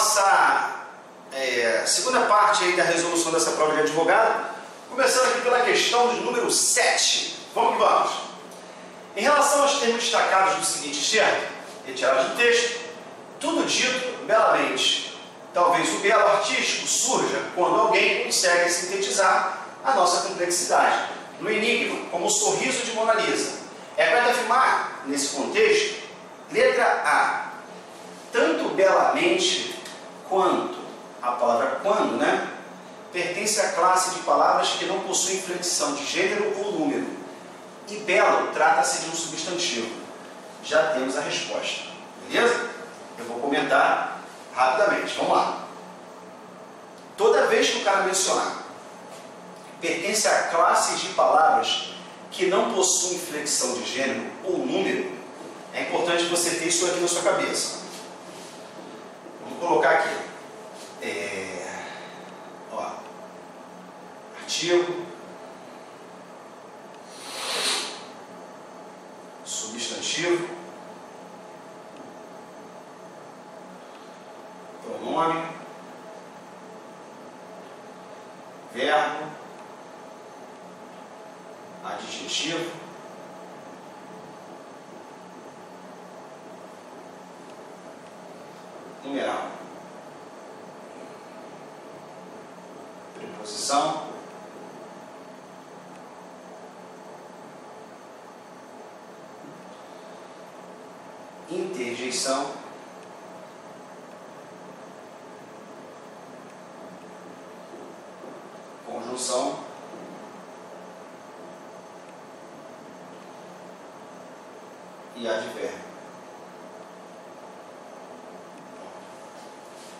nossa segunda parte aí da resolução dessa prova de advogado, começando aqui pela questão de número 7. Vamos que vamos. Em relação aos termos destacados do seguinte excerto, retirado do texto, tudo dito belamente. Talvez o belo artístico surja quando alguém consegue sintetizar a nossa complexidade no enigma, como o sorriso de Mona Lisa. É correto afirmar, nesse contexto, letra A, tanto belamente quanto, a palavra quando, né, pertence à classe de palavras que não possuem flexão de gênero ou número. E belo trata-se de um substantivo. Já temos a resposta, beleza? Eu vou comentar rapidamente, vamos lá. Toda vez que o cara mencionar pertence à classe de palavras que não possuem flexão de gênero ou número, é importante você ter isso aqui na sua cabeça. Vamos colocar aqui. Artigo, substantivo, pronome, verbo, adjetivo, numeral, preposição, interjeição, conjunção, e advérbio.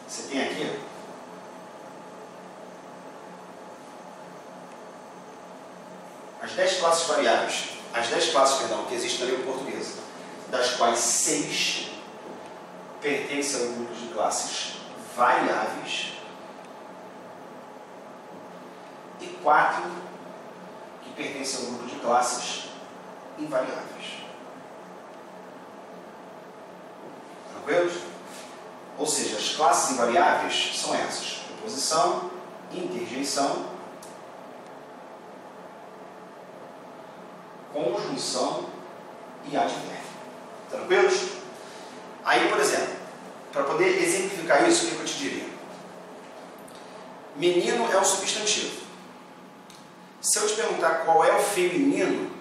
Você tem aqui as 10 classes variáveis, as 10 classes, perdão, que existem na língua portuguesa, das quais 6 pertencem ao grupo de classes variáveis e 4 que pertencem ao grupo de classes invariáveis. Tranquilos? Ou seja, as classes invariáveis são essas: preposição, interjeição, conjunção e advérbio. Tranquilos? Aí, por exemplo, para poder exemplificar isso, o que eu te diria? Menino é um substantivo. Se eu te perguntar qual é o feminino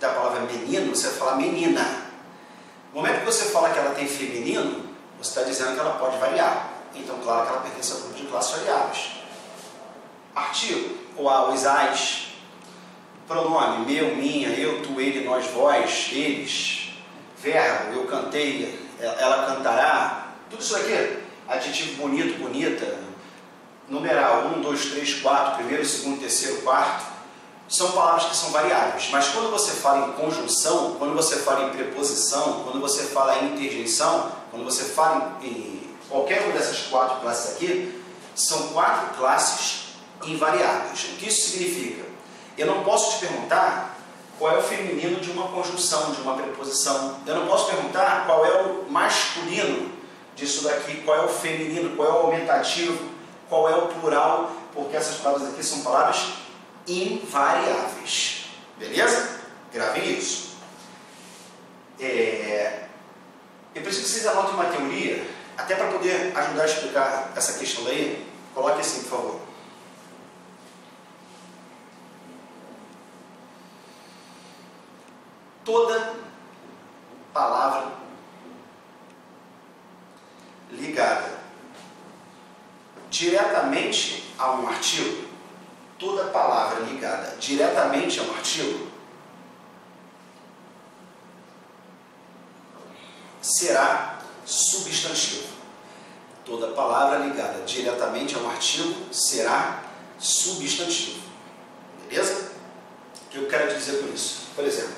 da palavra menino, você vai falar menina. No momento que você fala que ela tem feminino, você está dizendo que ela pode variar. Então, claro que ela pertence ao grupo de classes variáveis. Artigo, o a, os as. Pronome, meu, minha, eu, tu, ele, nós, vós, eles. Verbo, eu cantei, ela cantará. Tudo isso aqui, adjetivo bonito, bonita. Numeral, 1, 2, 3, 4, primeiro, segundo, terceiro, quarto. São palavras que são variáveis. Mas quando você fala em conjunção, quando você fala em preposição, quando você fala em interjeição, quando você fala em qualquer uma dessas 4 classes aqui, são 4 classes invariáveis. O que isso significa? Eu não posso te perguntar qual é o feminino de uma conjunção, de uma preposição. Eu não posso perguntar qual é o masculino disso daqui, qual é o feminino, qual é o aumentativo, qual é o plural, porque essas palavras aqui são palavras invariáveis. Beleza? Gravem isso. Eu preciso que vocês anotem uma teoria, até para poder ajudar a explicar essa questão daí. Coloque assim, por favor. Toda palavra ligada diretamente a um artigo, toda palavra ligada diretamente a um artigo será substantivo. Toda palavra ligada diretamente a um artigo será substantivo. Beleza? O que eu quero dizer com isso? Por exemplo,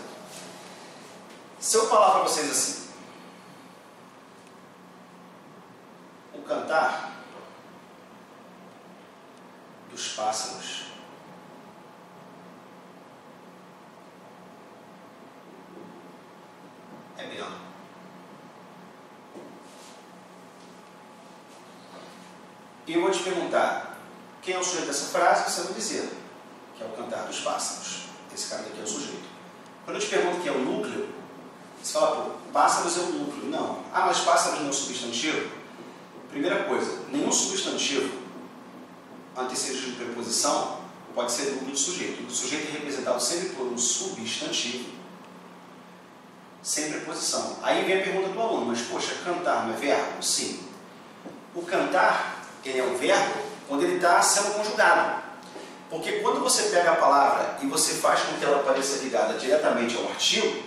se eu falar para vocês assim: o cantar dos pássaros é belo. E eu vou te perguntar, quem é o sujeito dessa frase? Você vai dizer, que é o cantar dos pássaros. Esse cara daqui é o sujeito. Quando eu te pergunto quem é o núcleo, você fala, pô, pássaros é o núcleo. Não. Ah, mas pássaros não é um substantivo? Primeira coisa, nenhum substantivo antecedido de preposição pode ser núcleo do sujeito. O sujeito é representado sempre por um substantivo, sem preposição. Aí vem a pergunta do aluno, mas poxa, cantar não é verbo? Sim. O cantar, ele é um verbo quando ele está sendo conjugado. Porque quando você pega a palavra e você faz com que ela pareça ligada diretamente ao artigo,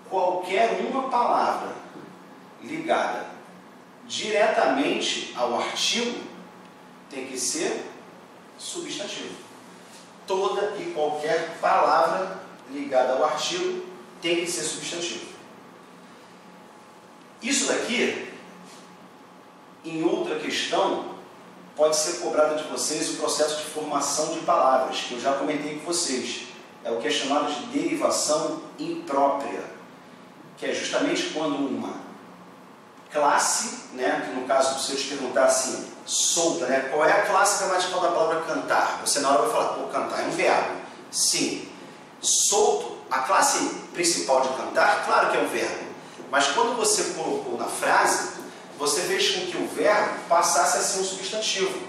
qualquer uma palavra ligada diretamente ao artigo tem que ser substantivo. Toda e qualquer palavra ligada ao artigo tem que ser substantivo. Isso daqui, em outra questão, pode ser cobrado de vocês o processo de formação de palavras, que eu já comentei com vocês. É o que é chamado de derivação imprópria, que é justamente quando uma classe, né, que no caso, se eu te perguntar assim, solta, né, qual é a classe gramatical da palavra cantar? Você na hora vai falar, pô, cantar é um verbo. Sim. Solto, a classe principal de cantar, claro que é um verbo. Mas quando você colocou na frase, você fez com que o verbo passasse a ser um substantivo,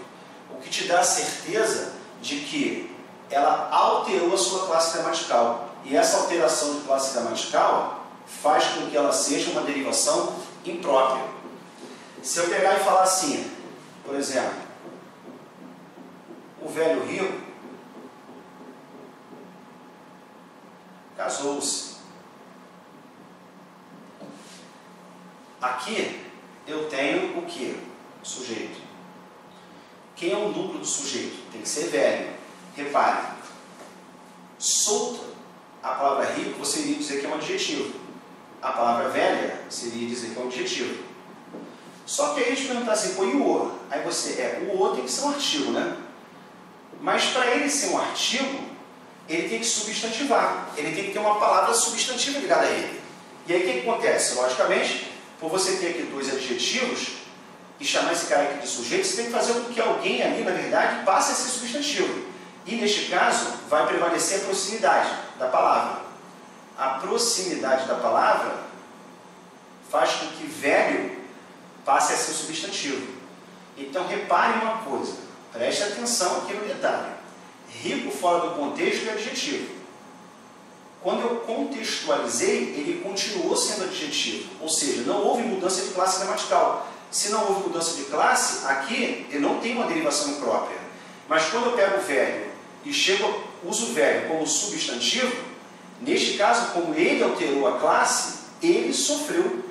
o que te dá a certeza de que ela alterou a sua classe gramatical. E essa alteração de classe gramatical faz com que ela seja uma derivação imprópria. Se eu pegar e falar assim, por exemplo, o velho rico casou-se. Aqui eu tenho o que? Sujeito. Quem é o núcleo do sujeito? Tem que ser velho. Repare, solta, a palavra rico você iria dizer que é um adjetivo. A palavra velha seria dizer que é um adjetivo. Só que aí a gente perguntar assim, pô, e o o? Aí você, o o tem que ser um artigo, né? Mas para ele ser um artigo, ele tem que substantivar. Ele tem que ter uma palavra substantiva ligada a ele. E aí o que acontece? Logicamente, por você ter aqui dois adjetivos e chamar esse cara aqui de sujeito, você tem que fazer com que alguém ali, na verdade, passe a ser substantivo. E neste caso, vai prevalecer a proximidade da palavra. A proximidade da palavra faz com que velho passe a ser substantivo. Então, repare uma coisa, preste atenção aqui no detalhe. Rico fora do contexto é adjetivo. Quando eu contextualizei, ele continuou sendo adjetivo. Ou seja, não houve mudança de classe gramatical. Se não houve mudança de classe, aqui eu não tenho uma derivação imprópria. Mas quando eu pego o velho e uso o velho como substantivo, neste caso, como ele alterou a classe, ele sofreu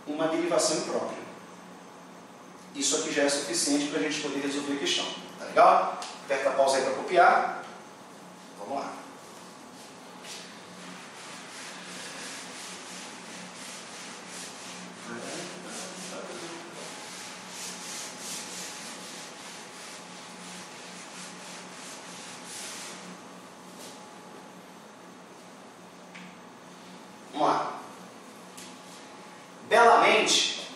uma derivação imprópria. Isso aqui já é suficiente para a gente poder resolver a questão. Tá legal? Aperta a pausa aí para copiar. Vamos lá. Vamos lá. Belamente,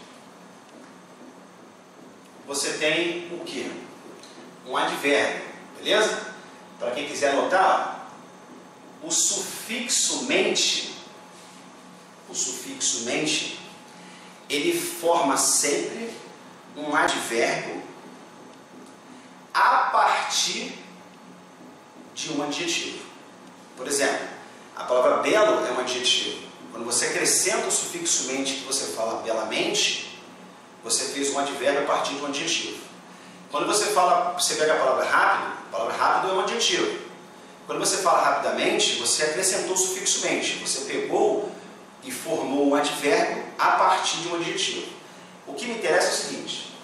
você tem o quê? Um advérbio, beleza? Para quem quiser anotar, o sufixo mente, ele forma sempre um advérbio a partir de um adjetivo. Por exemplo, a palavra belo é um adjetivo. Quando você acrescenta o sufixo mente que você fala belamente, você fez um advérbio a partir de um adjetivo. Quando você pega a palavra rápido é um adjetivo. Quando você fala rapidamente, você acrescentou o sufixo mente. Você pegou e formou um advérbio a partir de um adjetivo. O que me interessa é o seguinte: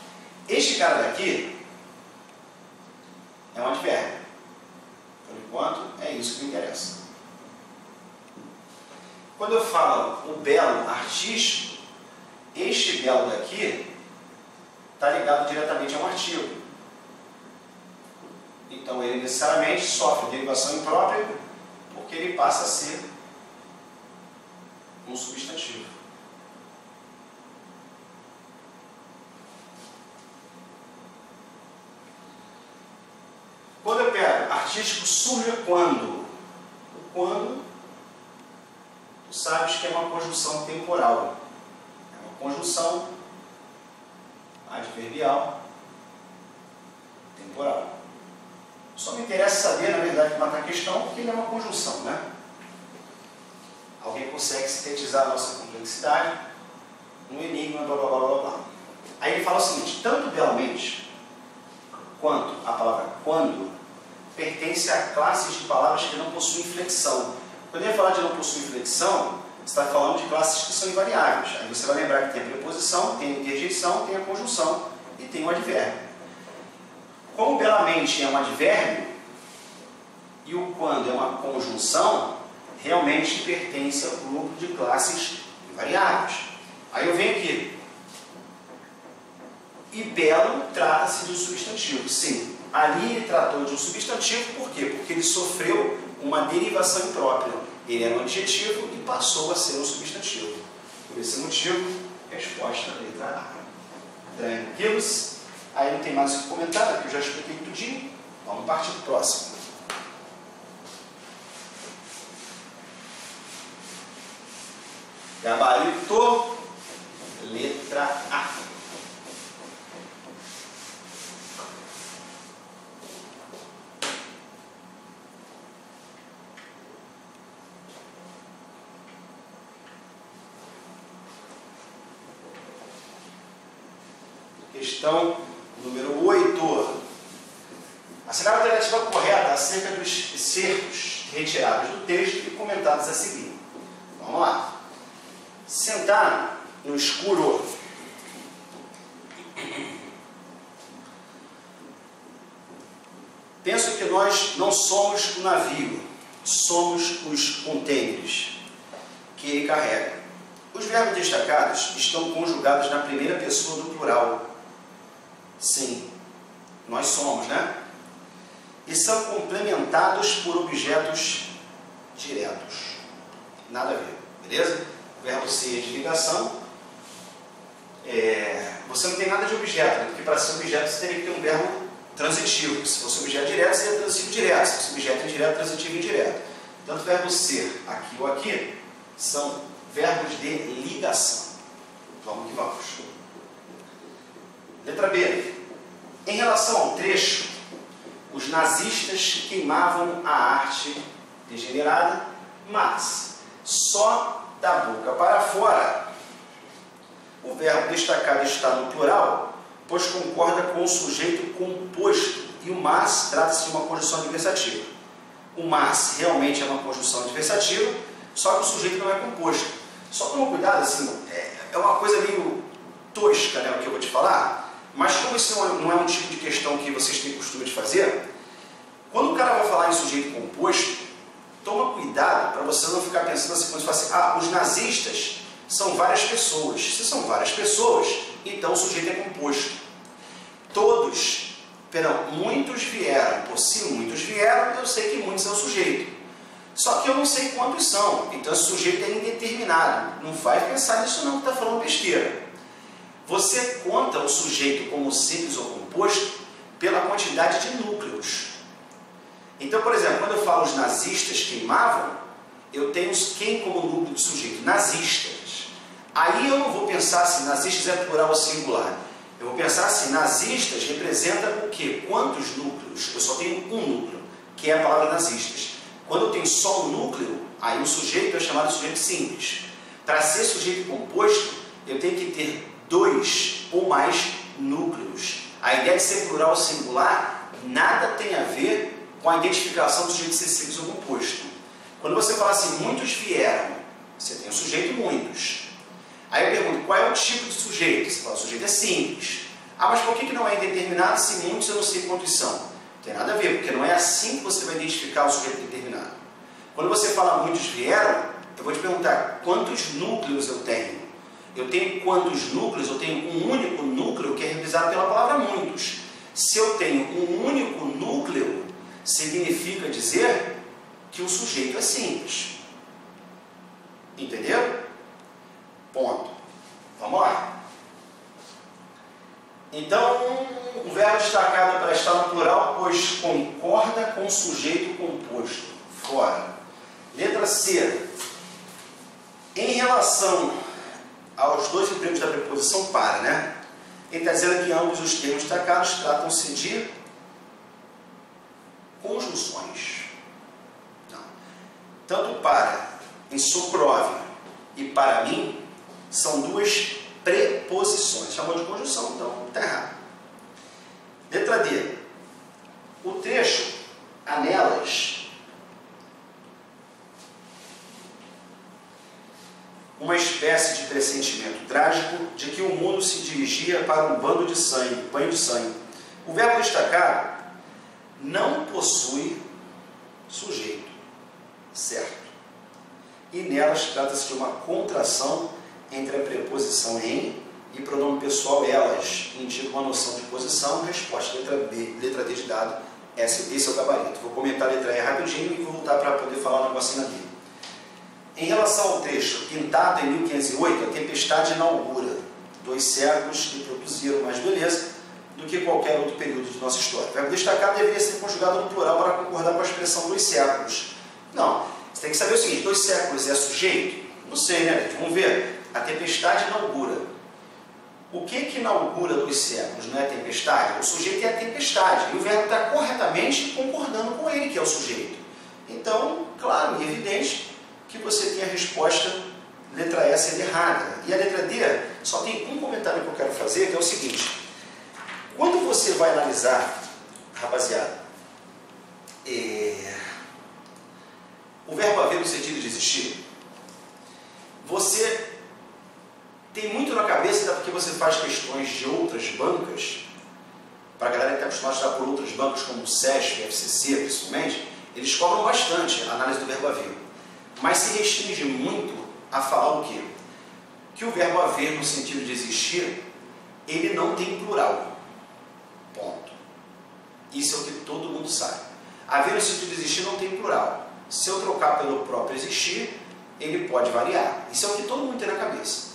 este cara daqui é um advérbio. Por enquanto, é isso que me interessa. Quando eu falo o belo artístico, este belo daqui está ligado diretamente a um artigo. Então ele necessariamente sofre derivação imprópria, porque ele passa a ser um substantivo. artístico surge quando? Quando tu sabes que é uma conjunção temporal. É uma conjunção adverbial temporal. Só me interessa saber, na verdade, matar a questão, porque ele é uma conjunção, né? Alguém consegue sintetizar a nossa complexidade no enigma, blá blá blá blá blá. Aí ele fala o seguinte: tanto belamente quanto a palavra quando pertence a classes de palavras que não possuem flexão. Quando ele falar de não possuir flexão, você está falando de classes que são invariáveis. Aí você vai lembrar que tem a preposição, tem a interjeição, tem a conjunção e tem o advérbio. Como belamente é um advérbio e o quando é uma conjunção, realmente pertence ao grupo de classes invariáveis. Aí eu venho aqui. E belo trata-se de um substantivo. Sim, ali ele tratou de um substantivo, por quê? Porque ele sofreu uma derivação imprópria. Ele era um adjetivo e passou a ser um substantivo. Por esse motivo, resposta letra A. Tranquilos? Aí não tem mais o que comentar, porque eu já expliquei tudinho. Vamos partir para o próximo. Gabarito, letra A. Questão número 8. Assinale a alternativa correta acerca dos excertos retirados do texto e comentados a seguir. Vamos lá. Sentar no escuro. Penso que nós não somos o navio, somos os contêineres que ele carrega. Os verbos destacados estão conjugados na primeira pessoa do plural. Sim, nós somos, né? E são complementados por objetos diretos. Nada a ver, beleza? O verbo ser de ligação. Você não tem nada de objeto, né? Porque para ser objeto você teria que ter um verbo transitivo. Se fosse objeto direto, seria transitivo direto. Se fosse objeto indireto, transitivo indireto. Tanto o verbo ser aqui ou aqui são verbos de ligação. Vamos que vamos. Letra B. Em relação ao trecho, os nazistas queimavam a arte degenerada, mas só da boca para fora. O verbo destacado está no plural, pois concorda com o sujeito composto, e o mas trata-se de uma conjunção adversativa. O mas realmente é uma conjunção adversativa, só que o sujeito não é composto. Só toma cuidado, assim, é uma coisa meio tosca, né, o que eu vou te falar, mas como isso não é um tipo de questão que vocês têm costume de fazer, quando o cara vai falar em sujeito composto, toma cuidado para você não ficar pensando assim, quando você fala assim, os nazistas são várias pessoas. Se são várias pessoas, então o sujeito é composto. Muitos vieram, se muitos vieram, eu sei que muitos é o sujeito. Só que eu não sei quantos são, então esse sujeito é indeterminado. Não vai pensar nisso não, que está falando besteira. Você conta o sujeito como simples ou composto pela quantidade de núcleos. Então, por exemplo, quando eu falo os nazistas queimavam, eu tenho quem como núcleo de sujeito? Nazistas. Aí eu não vou pensar se nazistas é plural ou singular. Eu vou pensar assim, nazistas representa o quê? Quantos núcleos? Eu só tenho um núcleo, que é a palavra nazistas. Quando eu tenho só um núcleo, aí o sujeito é chamado de sujeito simples. Para ser sujeito composto, eu tenho que ter 2 ou mais núcleos. A ideia de ser plural ou singular nada tem a ver com a identificação do sujeito ser simples ou composto. Quando você fala assim, muitos vieram, você tem o sujeito muitos. Aí eu pergunto, qual é o tipo de sujeito? Você fala, o sujeito é simples. Ah, mas por que não é indeterminado se muitos eu não sei quantos são? Não tem nada a ver, porque não é assim que você vai identificar o sujeito determinado. Quando você fala muitos vieram, eu vou te perguntar, quantos núcleos eu tenho? Eu tenho quantos núcleos? Eu tenho um único núcleo que é representado pela palavra muitos. Se eu tenho um único núcleo, significa dizer que o sujeito é simples. Entendeu? Ponto. Vamos lá. Então, o verbo destacado para estar no plural, pois concorda com o sujeito composto. Fora. Letra C. Em relação aos dois empregos da preposição para, né? Ele está dizendo que ambos os termos destacados tratam-se de conjunções. Não. Tanto para, em Soprove, e para mim, são duas preposições. Chamou de conjunção, então está errado. Letra D. O trecho anelas uma espécie de pressentimento trágico de que o mundo se dirigia para um banho de sangue. O verbo destacar não possui sujeito, certo? E nelas trata-se de uma contração entre a preposição em e pronome pessoal elas, indica uma noção de posição. Resposta, letra B, letra D de dado, esse é o gabarito. Vou comentar a letra E rapidinho e vou voltar para poder falar um negocinho ali. Em relação ao trecho pintado em 1508, a tempestade inaugura 2 séculos que produziram mais beleza do que qualquer outro período de nossa história. O verbo destacar deveria ser conjugado no plural para concordar com a expressão 2 séculos. Não, você tem que saber o seguinte, 2 séculos é sujeito? Não sei, né? Vamos ver. A tempestade inaugura. O que inaugura 2 séculos? Não é a tempestade? O sujeito é a tempestade. E o verbo está corretamente concordando com ele, que é o sujeito. Então, claro e evidente que você tem a resposta letra E sendo errada. E a letra D, só tem um comentário que eu quero fazer, que é o seguinte. Quando você vai analisar, rapaziada, o verbo haver no sentido de existir, você tem muito na cabeça, porque você faz questões de outras bancas, para a galera que está acostumada a estudar por outras bancas, como o SESP, FCC, principalmente, eles cobram bastante a análise do verbo haver. Mas se restringe muito a falar o quê? Que o verbo haver, no sentido de existir, ele não tem plural. Ponto. Isso é o que todo mundo sabe. Haver no sentido de existir não tem plural. Se eu trocar pelo próprio existir, ele pode variar. Isso é o que todo mundo tem na cabeça.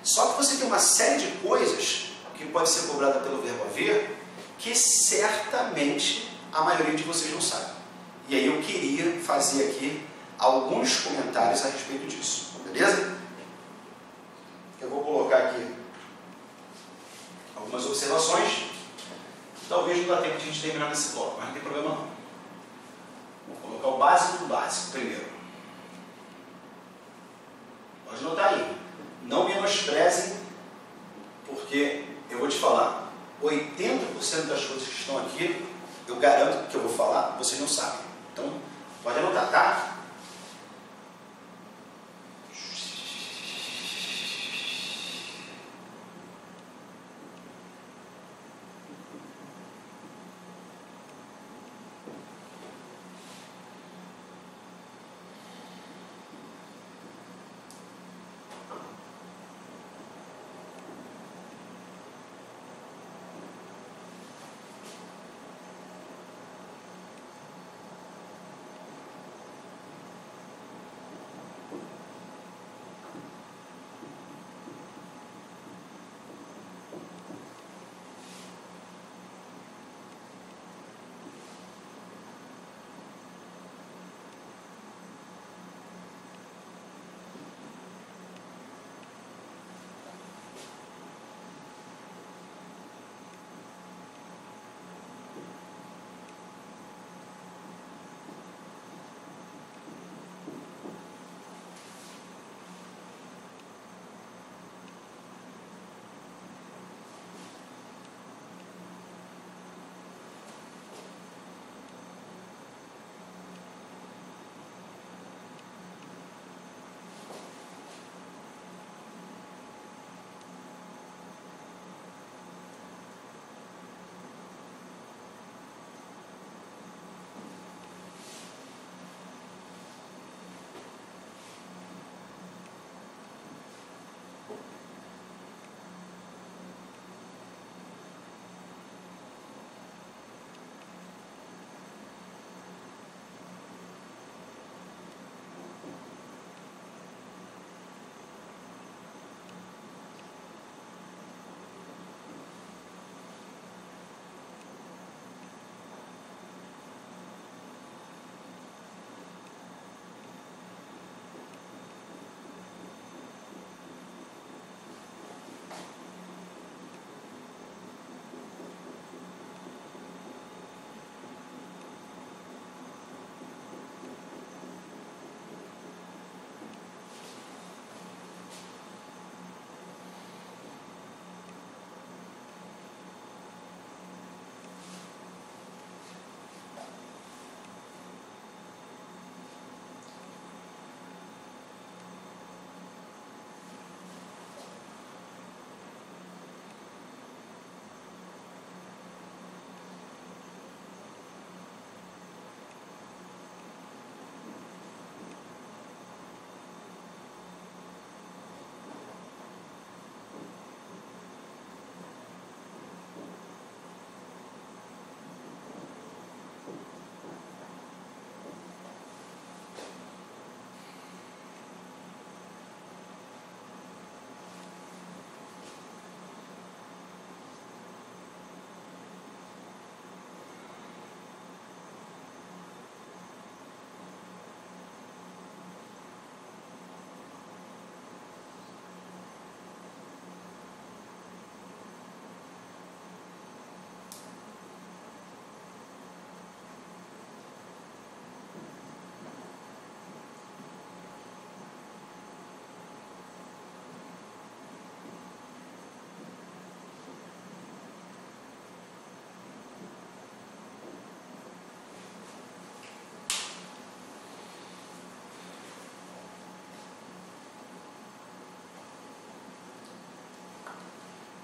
Só que você tem uma série de coisas que pode ser cobrada pelo verbo haver, que certamente a maioria de vocês não sabe. E aí eu queria fazer aqui alguns comentários a respeito disso. Beleza? Eu vou colocar aqui algumas observações. Talvez não dá tempo de a gente terminar nesse bloco, mas não tem problema não. Vou colocar o básico do básico primeiro. Pode notar aí. Não menosprezem, porque eu vou te falar, 80% das coisas que estão aqui, eu garanto que eu vou falar, vocês não sabem. Então, pode anotar, tá?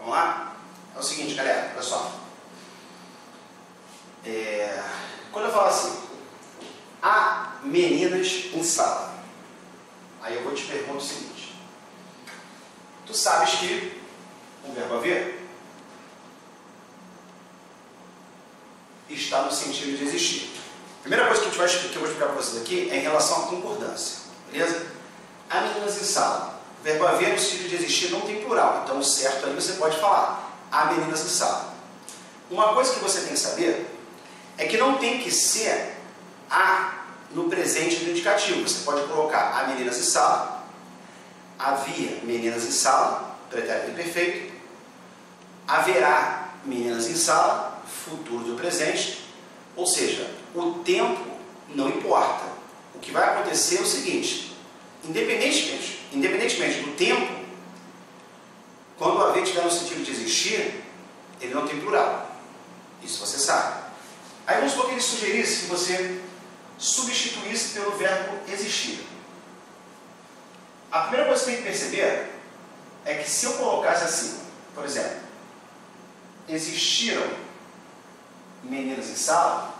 Vamos lá? É o seguinte, galera, olha só. Quando eu falo assim, há meninas em sala, aí eu vou te perguntar o seguinte: tu sabes que o verbo haver está no sentido de existir. A primeira coisa que eu vou explicar para vocês aqui é em relação à concordância, beleza? Há meninas em sala. O verbo haver no sentido de existir não tem plural, então o certo aí você pode falar há meninas em sala. Uma coisa que você tem que saber é que não tem que ser há no presente do indicativo. Você pode colocar há meninas em sala, havia meninas em sala, pretérito imperfeito, haverá meninas em sala, futuro do presente, ou seja, o tempo não importa. O que vai acontecer é o seguinte: independentemente do tempo, quando o haver estiver no sentido de existir, ele não tem plural. Isso você sabe. Aí vamos supor que ele sugerisse que você substituísse pelo verbo existir. A primeira coisa que você tem que perceber é que se eu colocasse assim, por exemplo, existiram meninas em sala,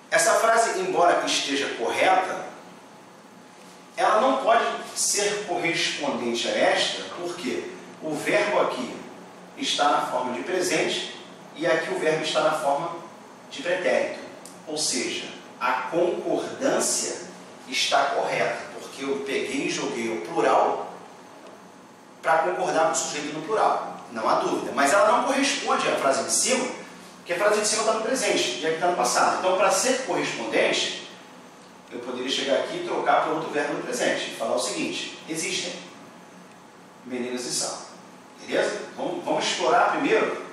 essa frase, embora esteja correta, ela não pode ser correspondente a esta, porque o verbo aqui está na forma de presente e aqui o verbo está na forma de pretérito. Ou seja, a concordância está correta, porque eu peguei e joguei o plural para concordar com o sujeito no plural. Não há dúvida. Mas ela não corresponde à frase de cima, porque a frase de cima está no presente e aqui está no passado. Então, para ser correspondente, eu poderia chegar aqui e trocar por outro verbo no presente e falar o seguinte: existem meninas em sala. Beleza? Vamos explorar primeiro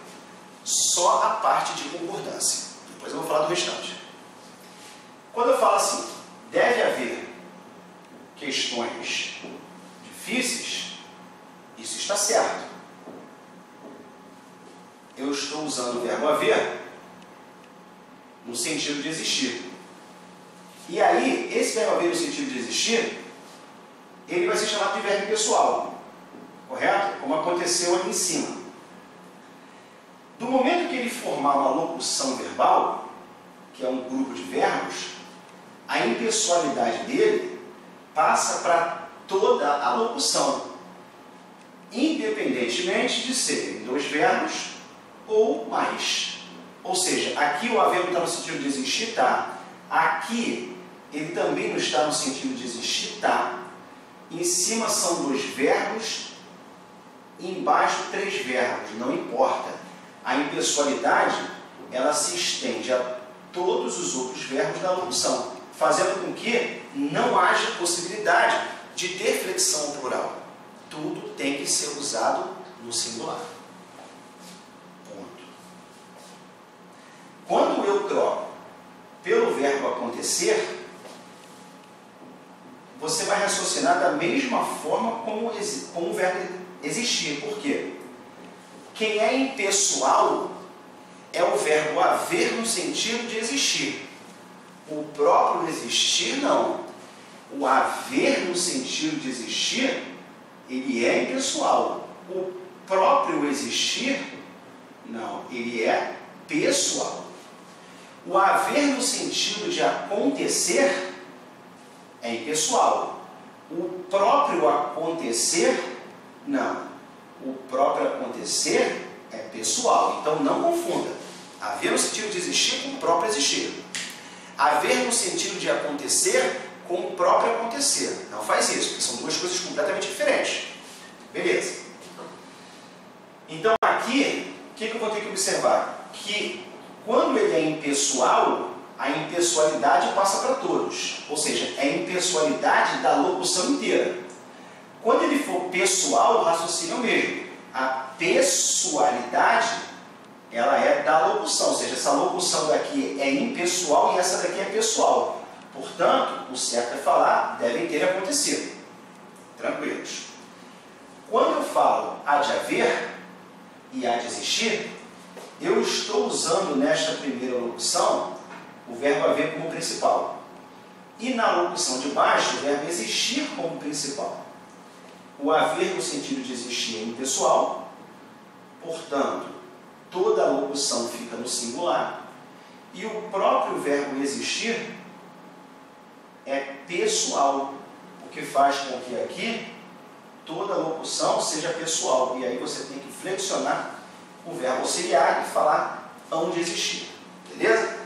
só a parte de concordância. Depois eu vou falar do restante. Quando eu falo assim, deve haver questões difíceis, isso está certo. Eu estou usando o verbo haver no sentido de existir. E aí, esse verbo haver no sentido de existir, ele vai ser chamado de verbo pessoal. Correto? Como aconteceu ali em cima. Do momento que ele formar uma locução verbal, que é um grupo de verbos, a impessoalidade dele passa para toda a locução, independentemente de serem dois verbos ou mais. Ou seja, aqui o haver não está no sentido de existir, tá? Aqui ele também não está no sentido de existir, tá? Em cima são dois verbos, embaixo três verbos, não importa. A impessoalidade, ela se estende a todos os outros verbos da locução, fazendo com que não haja possibilidade de ter flexão plural. Tudo tem que ser usado no singular. Ponto. Quando eu troco pelo verbo acontecer, você vai raciocinar da mesma forma como o verbo existir. Por quê? Quem é impessoal é o verbo haver no sentido de existir. O próprio existir, não. O haver no sentido de existir, ele é impessoal. O próprio existir, não. Ele é pessoal. O haver no sentido de acontecer é impessoal. O próprio acontecer, não. O próprio acontecer é pessoal. Então não confunda. Haver no sentido de existir com o próprio existir. Haver no sentido de acontecer com o próprio acontecer. Não faz isso, porque são duas coisas completamente diferentes. Beleza. Então aqui, o que eu vou ter que observar? Que quando ele é impessoal, a impessoalidade passa para todos. Ou seja, é a impessoalidade da locução inteira. Quando ele for pessoal, o raciocínio é o mesmo. A pessoalidade, ela é da locução. Ou seja, essa locução daqui é impessoal e essa daqui é pessoal. Portanto, o certo é falar, devem ter acontecido. Tranquilos. Quando eu falo há de haver e há de existir, eu estou usando nesta primeira locução o verbo haver como principal. E na locução de baixo, o verbo existir como principal. O haver no sentido de existir é impessoal portanto, toda a locução fica no singular, e o próprio verbo existir é pessoal, o que faz com que aqui toda a locução seja pessoal, e aí você tem que flexionar o verbo auxiliar e falar onde existir, beleza?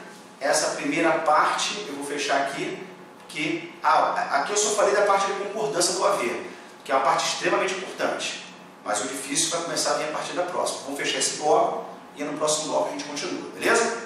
Essa primeira parte eu vou fechar aqui, porque aqui eu só falei da parte de concordância do haver, que é uma parte extremamente importante, mas o difícil vai começar a vir a partir da próxima. Vamos fechar esse bloco e no próximo bloco a gente continua, beleza?